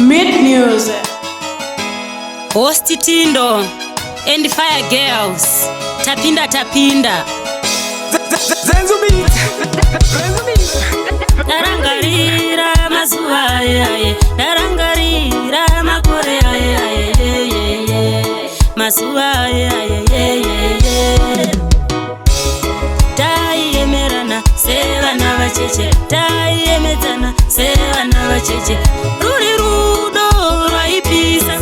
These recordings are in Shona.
Mid music. Host Tindo and Fire Girls. Tapinda tapinda. Zenzu beat. Darangarira mazuwa aye. Darangarira makore aye. Mazuwa aye. Taiemerana sevana vacheche. Taiemetana sevana vacheche. Ruri rudo raipisa.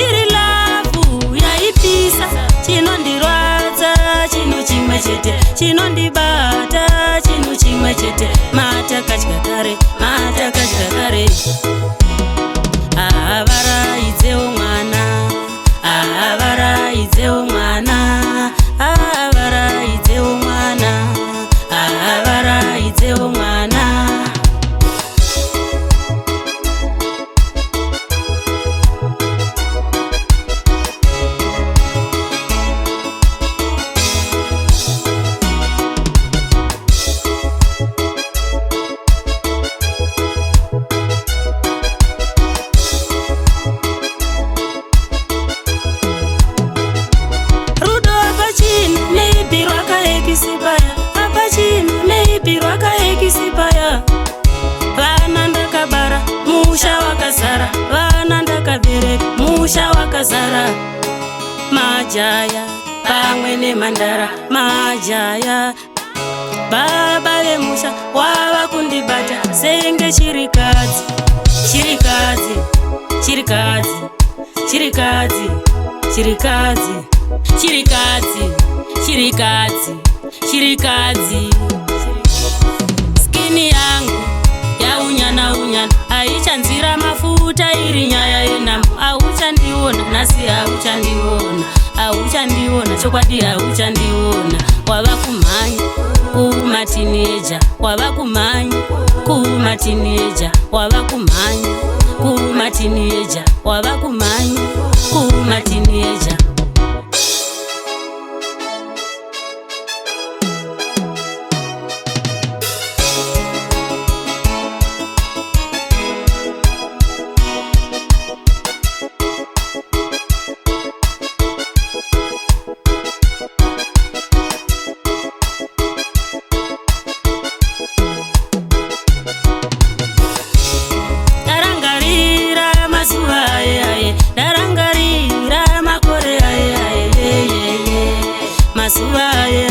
Iri lavu yaipisa. Chinondirwadza chino chimwe chete. Chinondibata chino chimwe chete. Mata kachikakare. Avaraidzewo mwana. Avaraidzewo mwana. Avaraidzewo mwana. Avaraidzewo mwana. Vana ndakabara musha wakazara. Vana ndakabereka musha wakazara. Majaya pamwe nemhandara. Majaya baba vemusha wava kundibata senge chirikadzi. Skini yangu yaunyana haichanzira mafuta iri nyaya yenamo. Auchandiona nasi auchandiona chokwadi auchandiona. Wava kumhanya kumatineja. Wava kumhanya kumatineja. Wava kumhanya kumatineja. Wava kumhanya kumatineja. Darangarira makore aye. Mazuwa aye.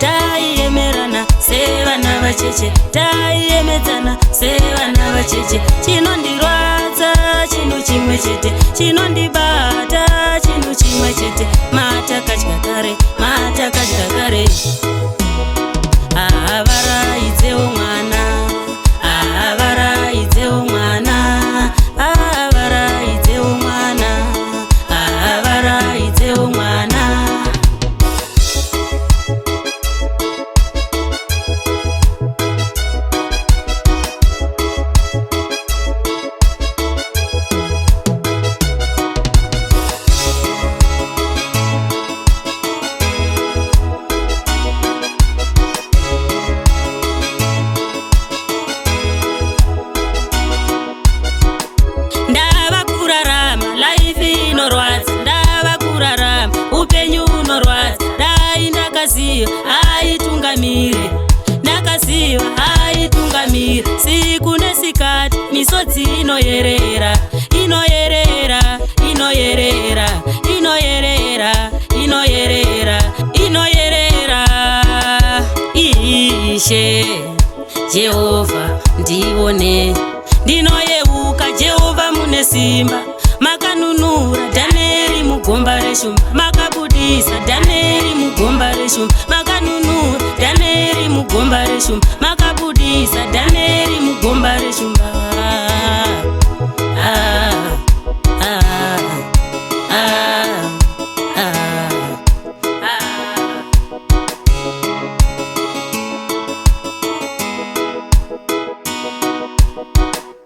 Taiemerana sevana vacheche. Taiemetana sevana vacheche. Chinondirwadza chino chimwe chete. Chinondibata chino chimwe chete. Mata kachikakare. Avaraidzewo mwana. Avaraidzewo mwana. Avaraidzewo mwana. Avaraidzewo mwana. Ndava kurarama life inorwadza. Ndava kurarama upenyu unorwadza. Dai ndakaziva aitungamire. Siku nesikati misodzi inoyerera. Ishe Jehovha ndione. Ndinoyeuka Jehovha mune simba. Makanunura Dhaneri mugomba reshumba. Makabudisa Dhaneri mugomba reshumba. Makanunura Dhaneri mugomba reshumba.